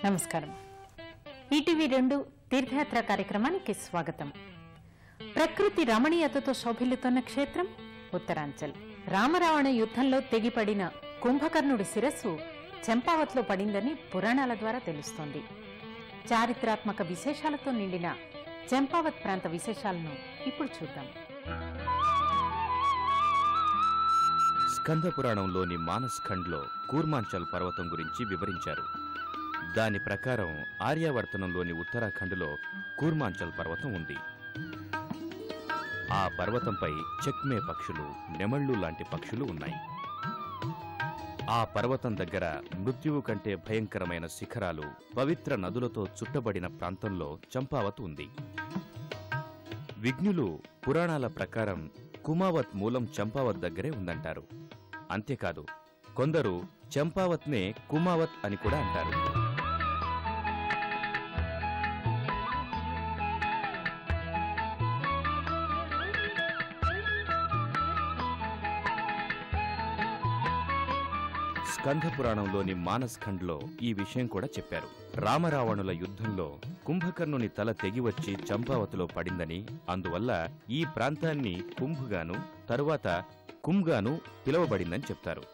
నమస్కారం. ఈటీవీ2 తీర్థయాత్ర కార్యక్రమానికి స్వాగతం. ప్రకృతి రమణీయతతో శోభిల్లుతున్న క్షేత్రం ఉత్తరాంచల్. రామరావణ యుద్ధంలో తెగిపడిన కుంభకర్ణుడి శిరస్సు చంపావత్లో పడిందని పురాణాల ద్వారా తెలుస్తోంది. చారిత్రాత్మక విశేషాలతో నిండిన చంపావత్ ప్రాంత విశేషాలను ఇప్పుడు చూద్దాం. స్కంద పురాణంలోని మానస్ ఖండ్లో కూర్మాంచల్ పర్వతం గురించి వివరించారు. దాని ప్రకారం ఆర్యావర్తనంలోని ఉత్తరాఖండ్లో కూర్మాంచల్ పర్వతం ఉంది. ఆ పర్వతంపై చెక్మే పక్షులు, నెమళ్లు లాంటి పక్షులు ఉన్నాయి. ఆ పర్వతం దగ్గర మృత్యువు కంటే భయంకరమైన శిఖరాలు, పవిత్ర నదులతో చుట్టబడిన ప్రాంతంలో చంపావత్ ఉంది. విజ్ఞులు పురాణాల ప్రకారం కుమావత్ మూలం చంపావత్ దగ్గరే ఉందంటారు. అంతేకాదు, కొందరు చంపావత్నే కుమావత్ అని కూడా అంటారు. స్కంద పురాణంలోని మానస్ ఖండ్లో ఈ విషయం కూడా చెప్పారు. రామరావణుల యుద్ధంలో కుంభకర్ణుని తల తెగివచ్చి చంపావతిలో పడిందని, అందువల్ల ఈ ప్రాంతాన్ని కుంభుగాను తరువాత కుంగాను పిలువబడిందని చెప్తారు.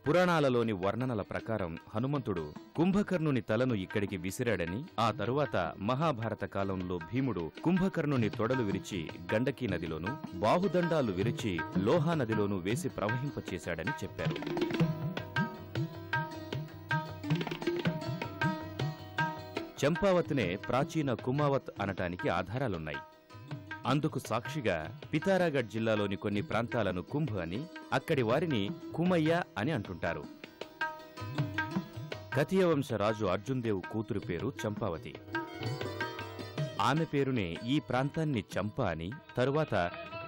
పురాణాలలోని వర్ణనల ప్రకారం హనుమంతుడు కుంభకర్ణుని తలను ఇక్కడికి విసిరాడని, ఆ తరువాత మహాభారత కాలంలో భీముడు కుంభకర్ణుని తొడలు విరిచి గండకీ నదిలోనూ, బాహుదండాలు విరిచి లోహా నదిలోనూ వేసి ప్రవహింపచేశాడని చెప్పారు. చంపావత్నే ప్రాచీన కుమావత్ అనటానికి ఆధారాలున్నాయి. అందుకు సాక్షిగా పితారాగఢ్ జిల్లాలోని కొన్ని ప్రాంతాలను కుంభ్ అని, అక్కడి వారిని కుమయ్య అని అంటుంటారు. కతియవంశ రాజు అర్జున్దేవ్ కూతురు పేరు చంపావతి. ఆమె పేరునే ఈ ప్రాంతాన్ని చంప అని, తరువాత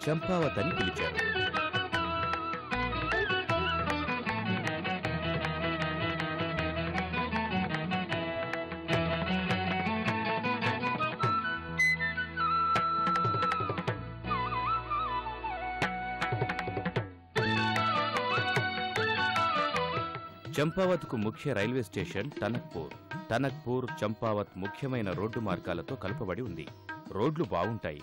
చంపావత్ అని పిలిచారు. చంపావత్కు ముఖ్య రైల్వే స్టేషన్ టనక్పూర్. టనక్పూర్ చంపావత్ ముఖ్యమైన రోడ్డు మార్గాలతో కలపబడి ఉంది. రోడ్లు బావుంటాయి.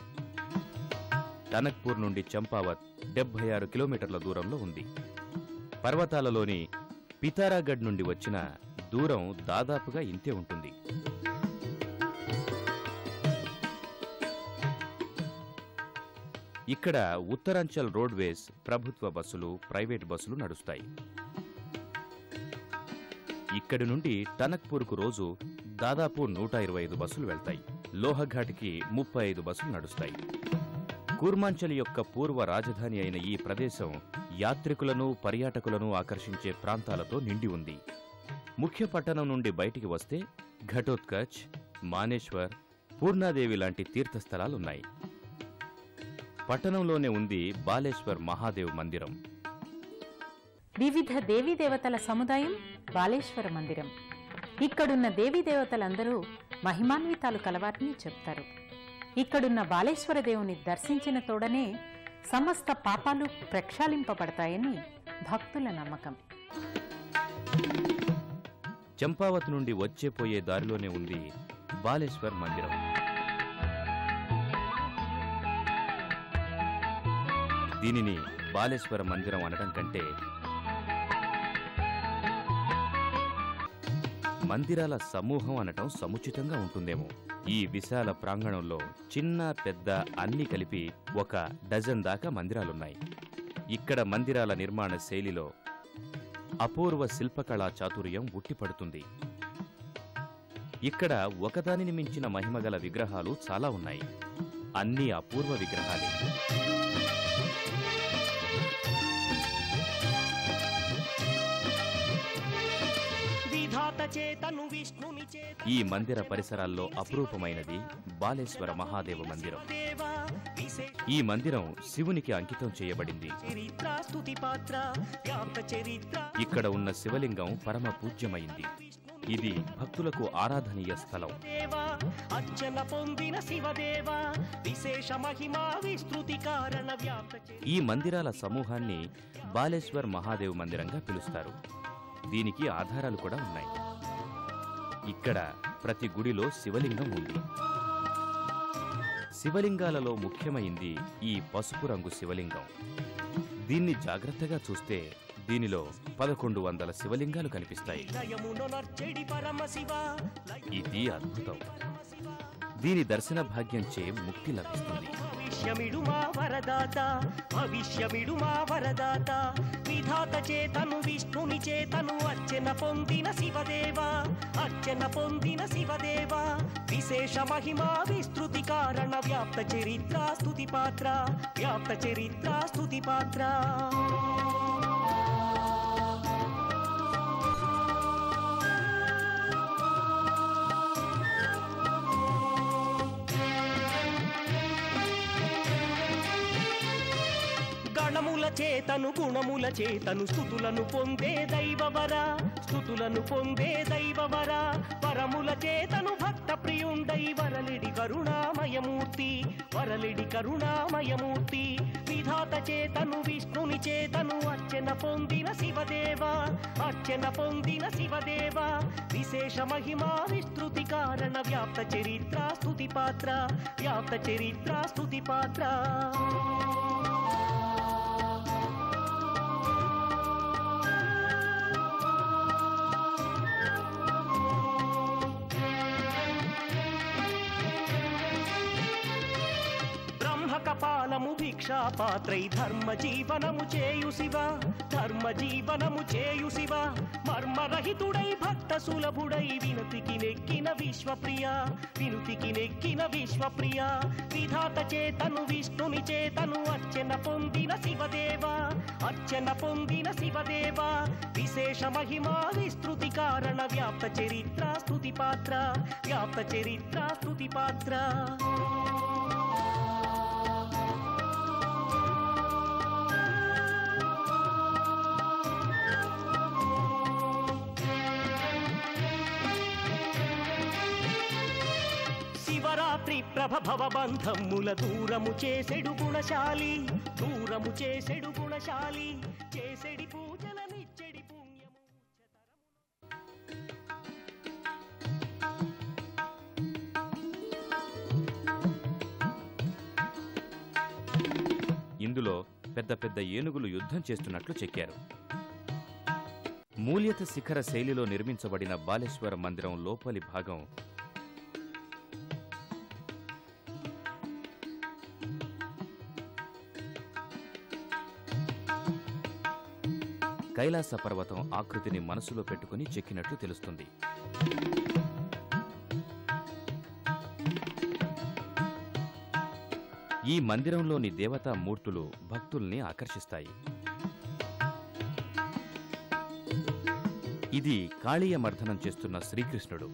టనక్పూర్ నుండి చంపావత్ 76 కిలోమీటర్ల దూరంలో ఉంది. పర్వతాలలోని పితారాగఢ్ నుండి వచ్చిన దూరం దాదాపుగా ఇంతే ఉంటుంది. ఇక్కడ ఉత్తరాంచల్ రోడ్వేస్ ప్రభుత్వ బస్సులు, ప్రైవేట్ బస్సులు నడుస్తాయి. ఇక్కడి నుండి టనక్పూర్కు రోజు దాదాపు 125 బస్సులు వెళ్తాయి. లోహఘాట్కి 35 బస్సులు నడుస్తాయి. కూర్మాంచల్ యొక్క పూర్వ రాజధాని అయిన ఈ ప్రదేశం యాత్రికులను, పర్యాటకులను ఆకర్షించే ప్రాంతాలతో నిండి ఉంది. ముఖ్య పట్టణం నుండి బయటికి వస్తే ఘటోత్కచ్, మానేశ్వర్, పూర్ణాదేవి లాంటి తీర్థస్థలాలున్నాయి. పట్టణంలోనే ఉంది బాలేశ్వర్ మహాదేవ్ మందిరం. వివిధ దేవీదేవతల సముదాయం బాలేశ్వర మందిరం. ఇక్కడున్న దేవీదేవతలందరూ మహిమాన్వితాలు కలవారని చెప్తారు. ఇక్కడున్న బాలేశ్వర దేవుని దర్శించిన తోడనే సమస్త పాపాలు ప్రక్షాళింపబడతాయని భక్తుల నమ్మకం. చంపావత్ నుండి వచ్చేపోయే దారిలోనే ఉంది బాలేశ్వర్ మందిరం. దీనిని బాలేశ్వర మందిరం అనడం కంటే మందిరాల సమూహం అనటం సముచితంగా ఉంటుందేమో. ఈ విశాల ప్రాంగణంలో చిన్న పెద్ద అన్ని కలిపి 1 డజన్ దాకా మందిరాలున్నాయి. ఇక్కడ మందిరాల నిర్మాణ శైలిలో అపూర్వ శిల్పకళా చాతుర్యం ఉట్టిపడుతుంది. ఇక్కడ ఒకదానిని మించిన మహిమగల విగ్రహాలు చాలా ఉన్నాయి. అన్ని అపూర్వ విగ్రహాలే. ఈ మందిర పరిసరాల్లో అపురూపమైనది బాలేశ్వర మహాదేవ మందిరం. ఈ మందిరం శివునికి అంకితం చేయబడింది. ఇక్కడ ఉన్న శివలింగం పరమ పూజ్యమైంది. ఇది భక్తులకు ఆరాధనీయ స్థలం. ఈ మందిరాల సమూహాన్ని బాలేశ్వర్ మహాదేవ్ మందిరంగా పిలుస్తారు. దీనికి ఆధారాలు కూడా ఉన్నాయి. ఇక్కడ ప్రతి గుడిలో శివలింగం ఉంది. శివలింగాలలో ముఖ్యమైంది ఈ పసుపు రంగు శివలింగం. దీన్ని జాగ్రత్తగా చూస్తే దీనిలో 1100 శివలింగాలు కనిపిస్తాయి. ఇది అద్భుతం. దీని దర్శన భాగ్యంచే ముక్తి లభిస్తుంది. భవిష్యమిడు మా వరదాత విధాత చేతను విష్ణుని చేతను అర్చన పొందిన శివదేవా విశేష మహిమా విస్తృతి కారణ వ్యాప్త చరిత్ర స్తుతి పాత్ర గుణముల చేతను స్తుతులను పొందే దైవవర వరముల చేతను భక్త ప్రియుండై వరలిడి కరుణామయమూర్తి విధాత చేతను విష్ణుని చేతను అర్చన పొందిన శివదేవా విశేష మహిమా విస్తృతి కారణ వ్యాప్త చరిత్ర స్తుతి పాత్ర కపాలము భిక్షాపాత్రై ధర్మ జీవనము చేయు శివ మర్మరహితుడై భక్త సులభుడై వినుతికి నెక్కిన విశ్వప్రియ విధాత చేతను విష్ణుని చేతను అర్చన పొందిన శివదేవా విశేష మహిమా విస్తృతి కారణ వ్యాప్త చరిత్ర స్తుతి పాత్ర శివరాత్రి ప్రభ భవబంధముల దూరము చేసెడు గుణశాలి చేసెడి పూజల నిచ్చెడి పుణ్యము. ఇందులో పెద్ద పెద్ద ఏనుగులు యుద్ధం చేస్తున్నట్లు చెక్కారు. మూల్యత శిఖర శైలిలో నిర్మించబడిన బాలేశ్వర మందిరం లోపలి భాగం కైలాస పర్వతం ఆకృతిని మనసులో పెట్టుకుని చెక్కినట్లు తెలుస్తుంది. ఈ మందిరంలోని దేవతా మూర్తులు భక్తుల్ని ఆకర్షిస్తాయి. ఇది కాళీయ మర్దనం చేస్తున్న శ్రీకృష్ణుడు.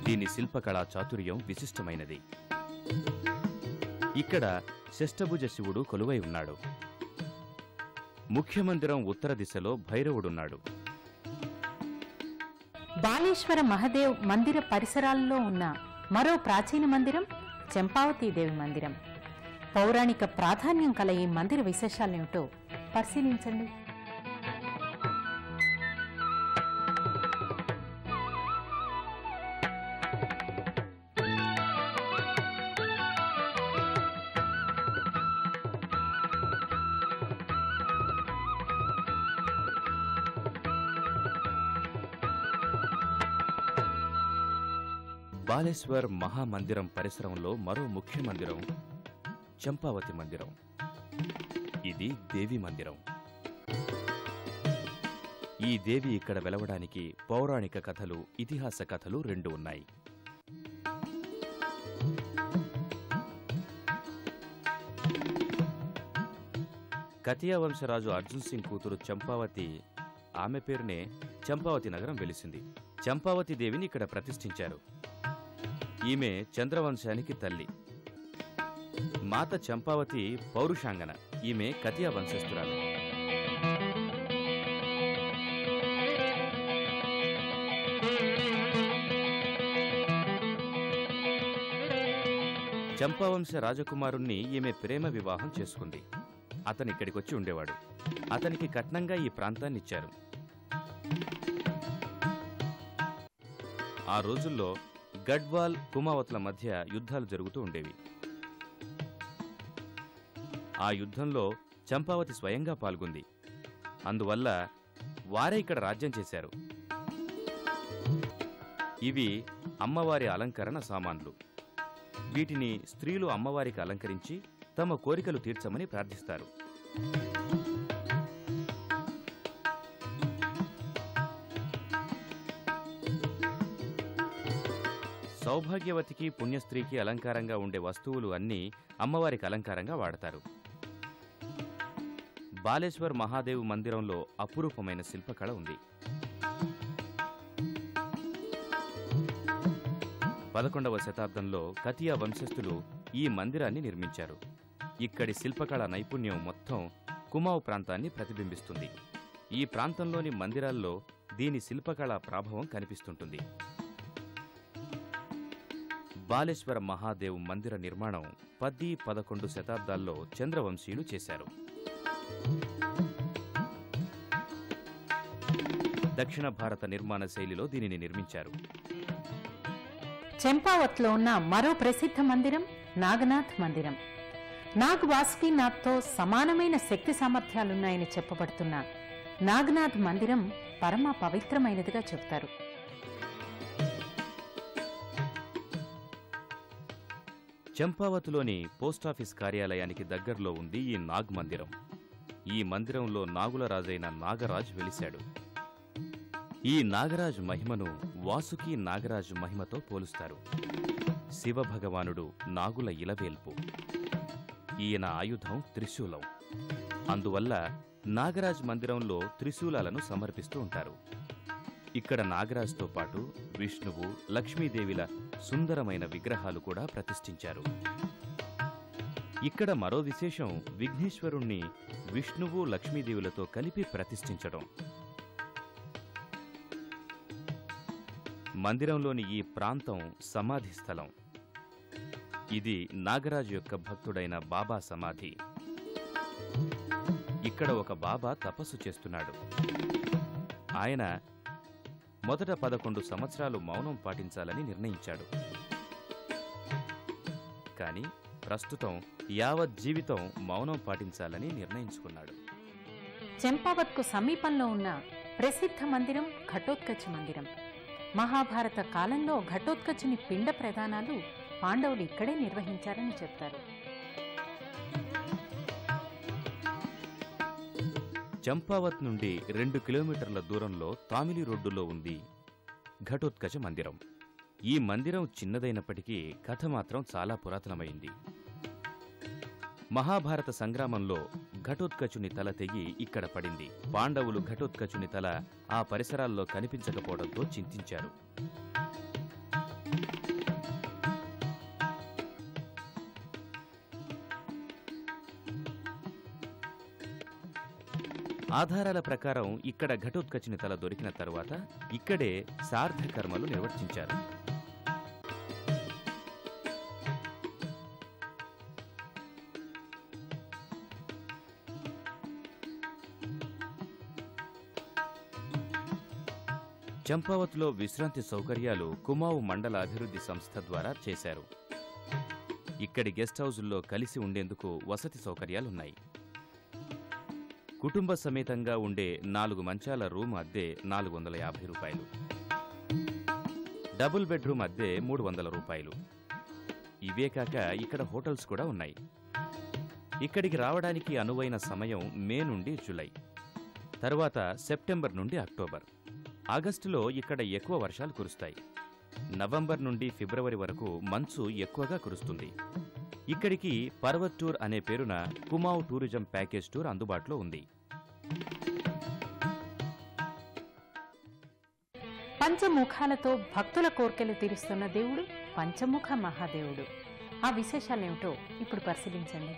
దీని శిల్పకళా చాతుర్యం విశిష్టమైనది. ఇక్కడ షష్టభుజ శివుడు కొలువై ఉన్నాడు. ముఖ్యమందిరం ఉత్తర దిశలో భైరవుడున్నాడు. బాలేశ్వర మహదేవ్ మందిర పరిసరాల్లో ఉన్న మరో ప్రాచీన మందిరం చంపావతీదేవి మందిరం. పౌరాణిక ప్రాధాన్యం కల ఈ మందిర విశేషాలేమిటో పరిశీలించండి. బాలేశ్వర్ మహామందిరం పరిసరంలో మరో ముఖ్య మందిరం చంపావతి మందిరం. ఇది దేవి మందిరం. ఈ దేవి ఇక్కడ వెలవడానికి పౌరాణిక కథలు, ఇతిహాస కథలు రెండు ఉన్నాయి. కతియా వంశరాజు అర్జున్ సింగ్ కూతురు చంపావతి, ఆమె పేరునే చంపావతి నగరం వెలిసింది. చంపావతి దేవిని ఇక్కడ ప్రతిష్ఠించారు. ఈమె చంద్రవంశానికి తల్లి. మాత చంపావతి పౌరుషాంగన. ఈమె కతియా వంశస్థురాలు. చంపావంశ రాజకుమారుణ్ణి ఈమె ప్రేమ వివాహం చేసుకుంది. అతనిక్కడికొచ్చి ఉండేవాడు. అతనికి కట్నంగా ఈ ప్రాంతాన్నిచ్చారు. ఆ రోజుల్లో గడ్వాల్ కుమావతుల మధ్య యుద్ధాలు జరుగుతూ ఉండేవి. ఆ యుద్ధంలో చంపావతి స్వయంగా పాల్గొంది. అందువల్ల వారే ఇక్కడ రాజ్యం చేశారు. ఇవి అమ్మవారి అలంకరణ సామాన్లు. వీటిని స్త్రీలు అమ్మవారికి అలంకరించి తమ కోరికలు తీర్చమని ప్రార్థిస్తారు. సౌభాగ్యవతికి పుణ్యస్త్రీకి అలంకారంగా ఉండే వస్తువులు అన్నీ అమ్మవారికి అలంకారంగా వాడతారు. బాలేశ్వర్ మహాదేవ్ మందిరంలో అపురూపమైన శిల్పకళ ఉంది. 11వ శతాబ్దంలో కతియా వంశస్థులు ఈ మందిరాన్ని నిర్మించారు. ఇక్కడి శిల్పకళ నైపుణ్యం మొత్తం కుమావ్ ప్రాంతాన్ని ప్రతిబింబిస్తుంది. ఈ ప్రాంతంలోని మందిరాల్లో దీని శిల్పకళా ప్రభావం కనిపిస్తుంటుంది. బాలేశ్వర మహాదేవ్ మందిర నిర్మాణం 10-11 శతాబ్దాల్లో చంద్రవంశీయులు చేశారు. దక్షిణ భారత నిర్మాణ శైలిలో దీనిని నిర్మించారు. చంపావత్లో ఉన్న మరో ప్రసిద్ధ మందిరం నాగనాథ్ మందిరం. నాగ్ వాసుకీనాథ్తో సమానమైన శక్తి సామర్థ్యాలున్నాయని చెప్పబడుతున్న నాగనాథ్ మందిరం పరమ పవిత్రమైనదిగా చెబుతారు. చంపావతిలోని పోస్టాఫీస్ కార్యాలయానికి దగ్గరలో ఉంది ఈ నాగ్ మందిరం. ఈ మందిరంలో నాగుల రాజైన నాగరాజ్ వెలిశాడు. ఈ నాగరాజ్ మహిమను వాసుకి నాగరాజ్ మహిమతో పోలుస్తారు. శివభగవానుడు నాగుల ఇలవేల్పు. ఈయన ఆయుధం త్రిశూలం. అందువల్ల నాగరాజ్ మందిరంలో త్రిశూలాలను సమర్పిస్తూ ఉంటారు. ఇక్కడ నాగరాజ్తో పాటు విష్ణువు, లక్ష్మీదేవిల సుందరమైన విగ్రహాలు కూడా ప్రతిష్ఠించారు. ఇక్కడ మరో విశేషం విఘ్నేశ్వరుణ్ణి విష్ణువు, లక్ష్మీదేవులతో కలిపి ప్రతిష్ఠించడం. మందిరంలోని ఈ ప్రాంతం సమాధి స్థలం. ఇది నాగరాజు యొక్క భక్తుడైన బాబా సమాధి. ఇక్కడ ఒక బాబా తపస్సు చేస్తున్నాడు. ఆయన మొదట 11 సంవత్సరాలు మౌనం పాటించాలని నిర్ణయించాడు. కానీ ప్రస్తుతం యావత్ జీవితం మౌనం పాటించాలని నిర్ణయించుకున్నాడు. చంపావత్కు సమీపంలో ఉన్న ప్రసిద్ధ మందిరం ఘటోత్కచ్ మందిరం. మహాభారత కాలంలో ఘటోత్కచుని పిండ ప్రదానాలు పాండవులు ఇక్కడే నిర్వహించారని చెప్తారు. చంపావత్ నుండి 2 కిలోమీటర్ల దూరంలో తామిలి రోడ్డులో ఉంది ఘటోత్కచ మందిరం. ఈ మందిరం చిన్నదైనప్పటికీ కథ మాత్రం చాలా పురాతనమైంది. మహాభారత సంగ్రామంలో ఘటోత్కచుని తల తెగి ఇక్కడ పడింది. పాండవులు ఘటోత్కచుని తల ఆ పరిసరాల్లో కనిపించకపోవడంతో చింతించారు. ఆధారాల ప్రకారం ఇక్కడ ఘటోత్కచుని తల దొరికిన తరువాత ఇక్కడే సార్థ కర్మలు నిర్వర్తించారు. చంపావత్లో విశ్రాంతి సౌకర్యాలు కుమావు మండల అభివృద్ధి సంస్థ ద్వారా చేశారు. ఇక్కడి గెస్ట్ హౌజుల్లో కలిసి ఉండేందుకు వసతి సౌకర్యాలున్నాయి. కుటుంబ సమేతంగా ఉండే 4 మంచాల రూమ్ అద్దె 450 రూపాయలు. డబుల్ బెడ్రూమ్ అద్దె 300 రూపాయలు. ఇవే కాక ఇక్కడ హోటల్స్ కూడా ఉన్నాయి. ఇక్కడికి రావడానికి అనువైన సమయం మే నుండి జూలై, తర్వాత సెప్టెంబర్ నుండి అక్టోబర్. ఆగస్టులో ఇక్కడ ఎక్కువ వర్షాలు కురుస్తాయి. నవంబర్ నుండి ఫిబ్రవరి వరకు మంచు ఎక్కువగా కురుస్తుంది. ఇక్కడికి పర్వత్ టూర్ అనే పేరున కుమావ్ టూరిజం ప్యాకేజ్ టూర్ అందుబాటులో ఉంది. పంచముఖాలతో భక్తుల కోర్కెలు తీరుస్తున్న దేవుడు పంచముఖ మహాదేవుడు. ఆ విశేషాలేమిటో ఇప్పుడు పరిశీలించండి.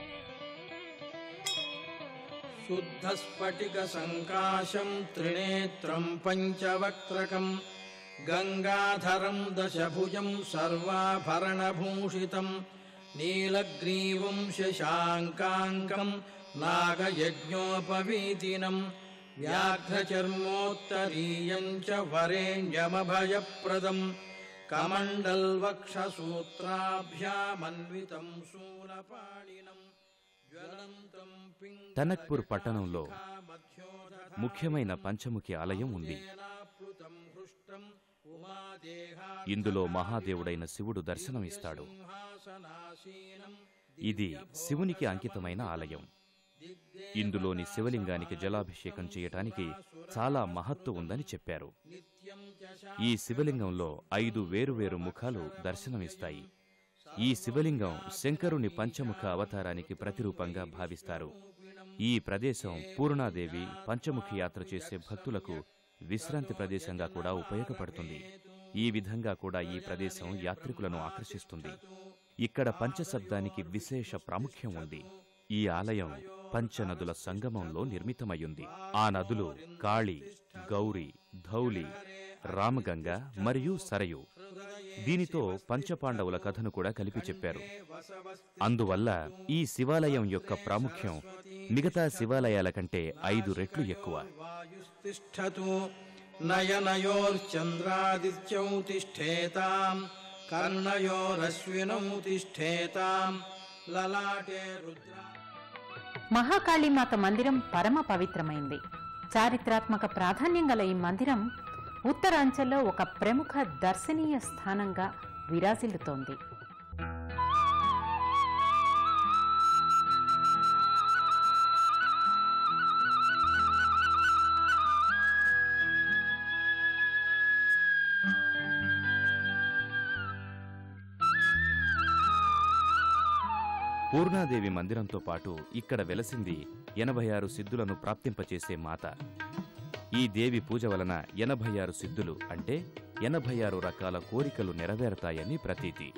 శుద్ధ స్ఫటిక సంకాశం త్రినేత్రం పంచవక్త్రకం గంగాధరం దశభుజం సర్వాభరణభూషితం నీలగ్రీవం శశాంకాంకం నాగయజ్ఞోపవీతినం వ్యాఘ్రచర్మోత్తరీయం చ వరేణ్యమభయప్రదం కమండల్వక్షసూత్రాభ్యామన్వితం శూలపాణినం జ్వలంతం టనక్పూర్ పట్టణంలో ముఖ్యమైన పంచముఖి ఆలయం ఉంది. ఇందులో మహాదేవుడైన శివుడు దర్శనమిస్తాడు. ఇది శివునికి అంకితమైన ఆలయం. ఇందులోని శివలింగానికి జలాభిషేకం చేయటానికి చాలా మహత్తు ఉందని చెప్పారు. ఈ శివలింగంలో 5 వేరువేరు ముఖాలు దర్శనమిస్తాయి. ఈ శివలింగం శంకరుని పంచముఖ అవతారానికి ప్రతిరూపంగా భావిస్తారు. ఈ ప్రదేశం పూర్ణాదేవి పంచముఖి యాత్ర చేసే భక్తులకు విశ్రాంతి ప్రదేశంగా కూడా ఉపయోగపడుతుంది. ఈ విధంగా కూడా ఈ ప్రదేశం యాత్రికులను ఆకర్షిస్తుంది. ఇక్కడ పంచశబ్దానికి విశేష ప్రాముఖ్యం ఉంది. ఈ ఆలయం పంచనదుల సంగమంలో నిర్మితమయ్యుంది. ఆ నదులు కాళి, గౌరి, ధౌలి, రామగంగ మరియు సరయు. దీనితో పంచపాండవుల కథను కూడా కలిపి చెప్పారు. అందువల్ల ఈ శివాలయం యొక్క ప్రాముఖ్యం మిగతా శివాలయాల కంటే 5 రెట్లు ఎక్కువ. నయనయోర్చంద్రాదిత్యౌ తిష్ఠేతాం కర్ణయోరశ్వినౌ తిష్ఠేతాం లలాటే రుద్ర. మహాకాళీమాత మందిరం పరమ పవిత్రమైంది. చారిత్రాత్మక ప్రాధాన్యం గల ఈ మందిరం ఉత్తరాంచల్లో ఒక ప్రముఖ దర్శనీయ స్థానంగా విరాజిల్లుతోంది. పూర్ణాదేవి మందిరంతో పాటు ఇక్కడ వెలసింది 86 సిద్ధులను ప్రాప్తింపచేసే మాత. ఈ దేవి పూజ వలన 86 సిద్ధులు అంటే 86 రకాల కోరికలు నెరవేరతాయని ప్రతీతి.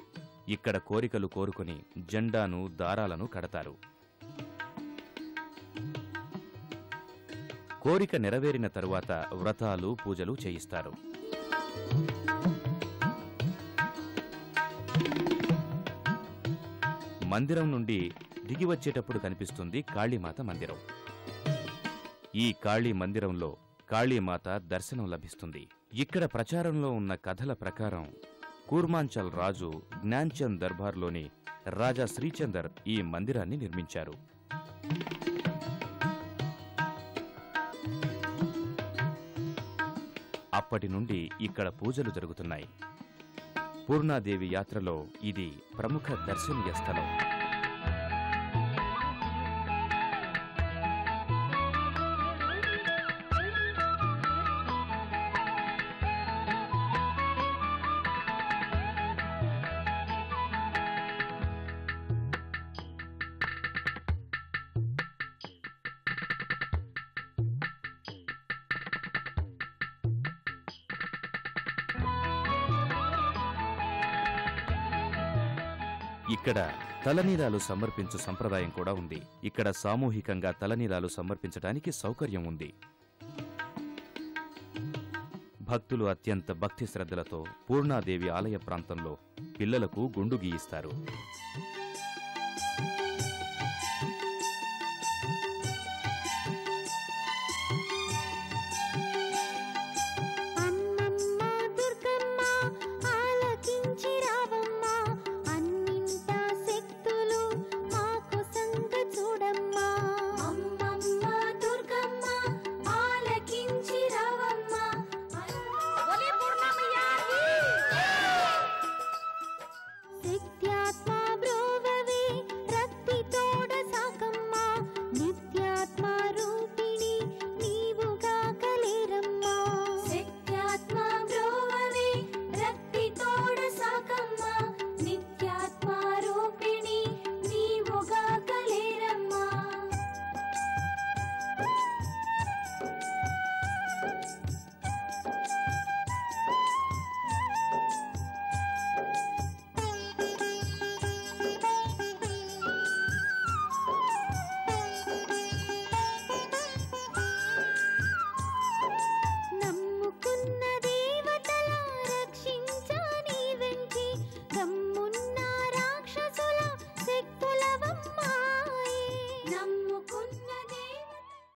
ఇక్కడ కోరికలు కోరుకొని జెండాను, దారాలను కడతారు. కోరిక నెరవేరిన తరువాత వ్రతాలు, పూజలు చేయిస్తారు. మందిరం నుండి దిగి వచ్చేటప్పుడు కనిపిస్తుంది కాళీమాత మందిరం. ఈ కాళీ మందిరంలో కాళీమాత దర్శనం లభిస్తుంది. ఇక్కడ ప్రచారంలో ఉన్న కథల ప్రకారం కూర్మాంచల్ రాజు జ్ఞాన్చంద్ దర్బార్లోని రాజా శ్రీచందర్ ఈ మందిరాన్ని నిర్మించారు. అప్పటి నుండి ఇక్కడ పూజలు జరుగుతున్నాయి. పూర్ణాదేవి యాత్రలో ఇది ప్రముఖ దర్శనీయ స్థలం. ఇక్కడ తలనీలాలు సమర్పించు సంప్రదాయం కూడా ఉంది. ఇక్కడ సామూహికంగా తలనీలాలు సమర్పించడానికి సౌకర్యం ఉంది. భక్తులు అత్యంత భక్తి శ్రద్ధలతో పూర్ణాదేవి ఆలయ ప్రాంతంలో పిల్లలకు గుండు గీయిస్తారు.